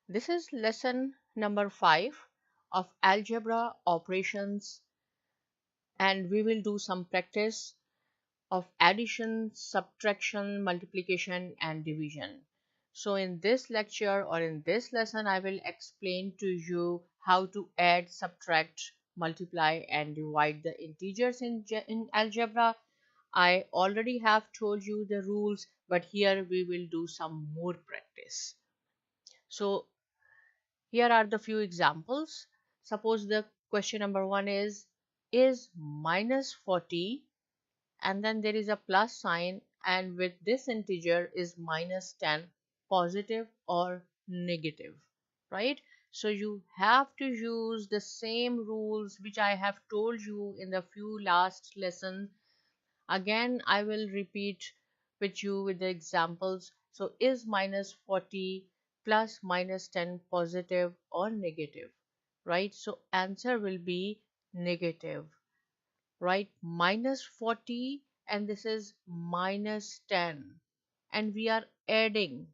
This is lesson number 5 of algebra operations, and we will do some practice of addition, subtraction, multiplication, and division. So in this lecture or in this lesson, I will explain to you how to add, subtract, multiply, and divide the integers in algebra. I already have told you the rules, but here we will do some more practice. So here are the few examples. Suppose the question number 1 is minus 40, and then there is a plus sign, and with this integer is minus 10, positive or negative, right? So you have to use the same rules which I have told you in the few last lessons. Again, I will repeat with you with the examples. So is minus 40 plus minus 10 positive or negative, right? So answer will be negative, right? Minus 40 and this is minus 10, and we are adding,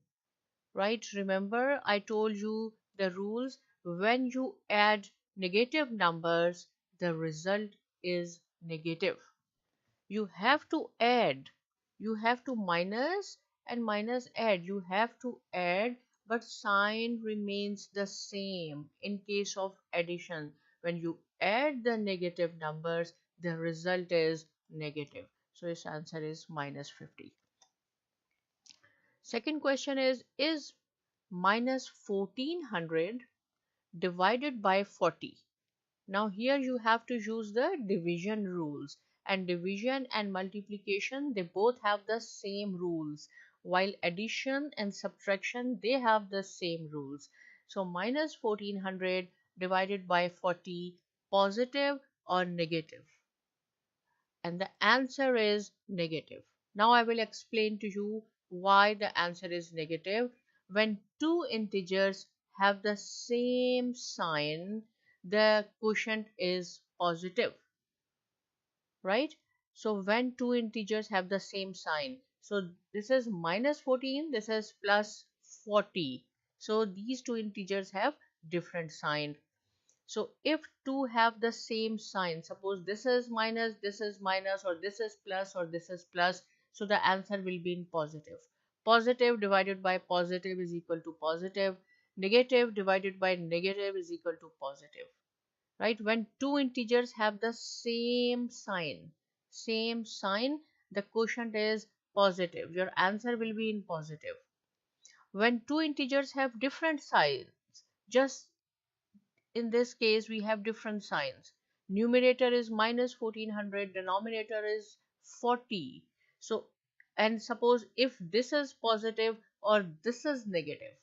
right? Remember I told you the rules. When you add negative numbers, the result is negative. You have to add, you have to minus and minus add, you have to add, but sign remains the same in case of addition. When you add the negative numbers, the result is negative. So its answer is minus 50. Second question is minus 1400 divided by 40? Now here you have to use the division rules, and division and multiplication, they both have the same rules, while addition and subtraction, they have the same rules. So minus 1400 divided by 40, positive or negative? And the answer is negative. Now I will explain to you why the answer is negative. When two integers have the same sign, the quotient is positive, right? So when two integers have the same sign, so this is minus 14, this is plus 40. So these two integers have different sign. So if two have the same sign, suppose this is minus, or this is plus, or this is plus, so the answer will be in positive. Positive divided by positive is equal to positive. Negative divided by negative is equal to positive. Right? When two integers have the same sign, the quotient is positive. Your answer will be in positive. When two integers have different signs, just in this case we have different signs. Numerator is minus 1400, denominator is 40. So, and suppose if this is positive or this is negative,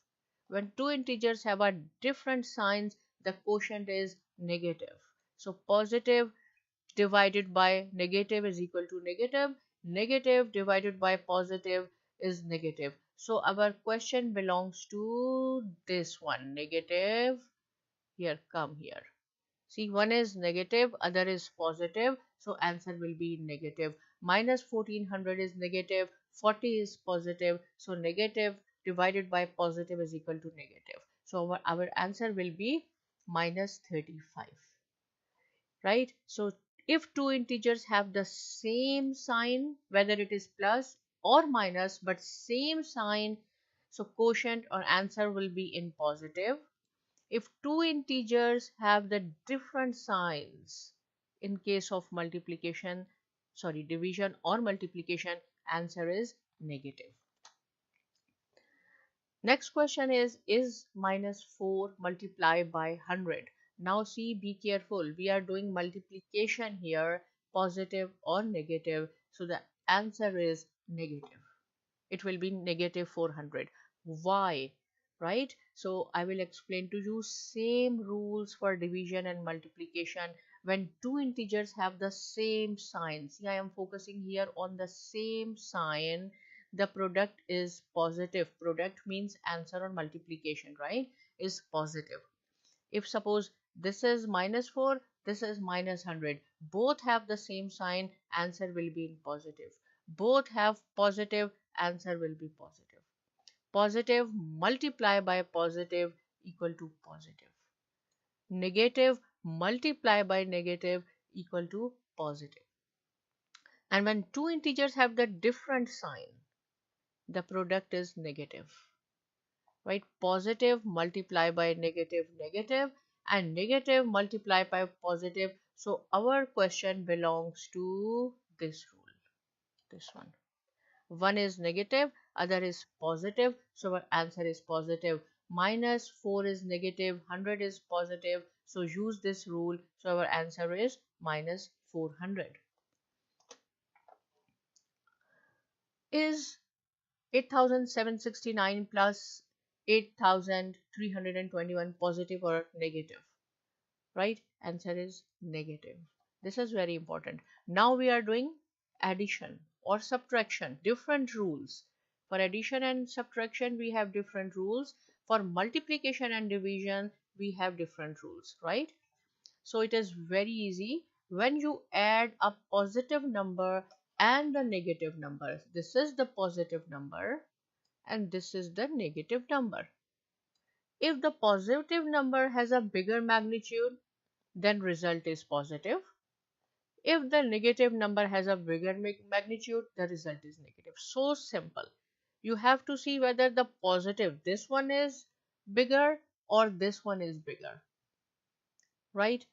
when two integers have a different signs, the quotient is negative. So positive divided by negative is equal to negative. Negative divided by positive is negative. So our question belongs to this one, negative. Here, come here. See, one is negative, other is positive. So answer will be negative. Minus 1400 is negative, 40 is positive. So negative divided by positive is equal to negative. So our answer will be minus 35. Right? So if two integers have the same sign, whether it is plus or minus, but same sign, so quotient or answer will be in positive. If two integers have the different signs, in case of division or multiplication, answer is negative. Next question is minus 4 multiplied by 100? Now see, be careful. We are doing multiplication here, positive or negative. So the answer is negative. It will be negative 400. Why? Right? So I will explain to you same rules for division and multiplication. When two integers have the same sign, see, I am focusing here on the same sign, the product is positive. Product means answer on multiplication, right? Is positive. If suppose this is minus 4, this is minus 100, both have the same sign, answer will be in positive. Both have positive, answer will be positive. Positive multiply by positive equal to positive. Negative multiplied by negative equal to positive. And when two integers have the different sign, the product is negative. Right? Positive multiplied by negative, negative, and negative multiplied by positive. So our question belongs to this rule, this one. One is negative, other is positive. So our answer is positive. Minus 4 is negative, 100 is positive. So use this rule. So our answer is minus 400. Is 8,769 plus 8,321 positive or negative? Right? Answer is negative. This is very important. Now we are doing addition or subtraction, different rules. For addition and subtraction, we have different rules. For multiplication and division, we have different rules, right? So it is very easy. When you add a positive number and the negative number, this is the positive number and this is the negative number. If the positive number has a bigger magnitude, then result is positive. If the negative number has a bigger magnitude, the result is negative. So simple. You have to see whether the positive, this one is bigger or this one is bigger. Right?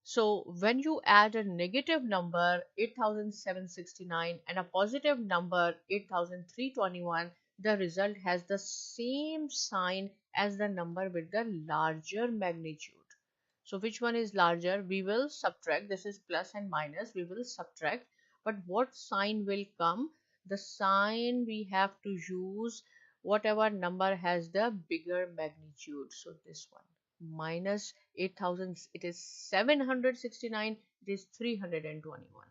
So when you add a negative number 8,769 and a positive number 8,321, the result has the same sign as the number with the larger magnitude. So which one is larger? We will subtract. This is plus and minus. We will subtract. But what sign will come? The sign we have to use whatever number has the bigger magnitude. So this one. Minus 8,000, it is 769, it is 321.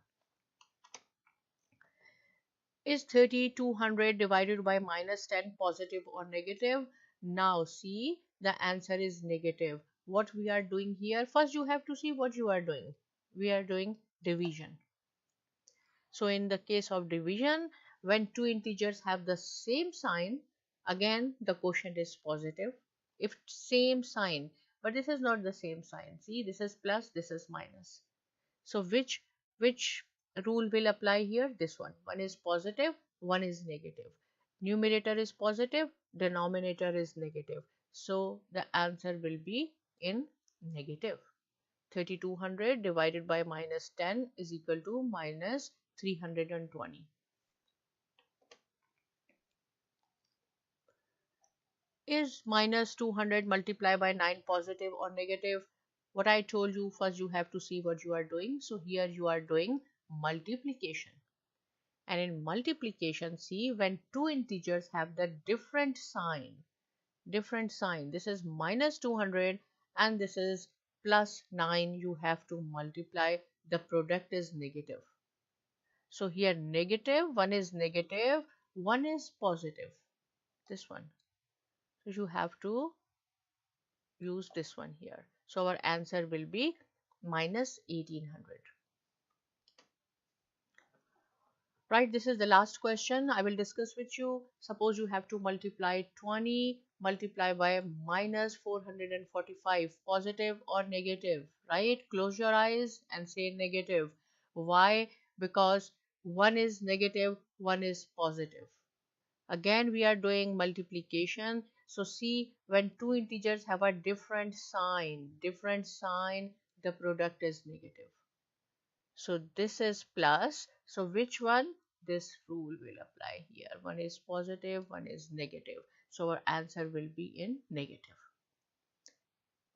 Is 3,200 divided by minus 10 positive or negative? Now see, the answer is negative. What we are doing here, first you have to see what you are doing. We are doing division. So in the case of division, when two integers have the same sign, again the quotient is positive. If same sign, but this is not the same sign. See, this is plus, this is minus. So which rule will apply here? This one. One is positive, one is negative. Numerator is positive, denominator is negative. So the answer will be in negative. 3,200 divided by minus 10 is equal to minus 320. Is minus 200 multiplied by 9 positive or negative? What I told you, first you have to see what you are doing. So here you are doing multiplication. And in multiplication, see, when two integers have the different sign, this is minus 200 and this is plus 9, you have to multiply. The product is negative. So here negative, one is negative, one is positive. This one. So you have to use this one here. So our answer will be minus 1,800. Right, this is the last question I will discuss with you. Suppose you have to multiply 20 multiplied by minus 445, positive or negative, right? Close your eyes and say negative. Why? Because one is negative, one is positive. Again, we are doing multiplication. So see, when two integers have a different sign, the product is negative. So this is plus. So which one? This rule will apply here. One is positive, one is negative. So our answer will be in negative.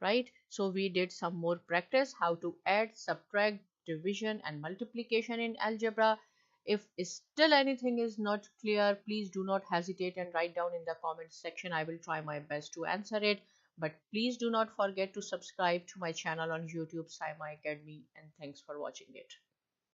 Right? So we did some more practice how to add, subtract, division and multiplication in algebra. If still anything is not clear, please do not hesitate and write down in the comments section. I will try my best to answer it. But please do not forget to subscribe to my channel on YouTube, Saima Academy, and thanks for watching it.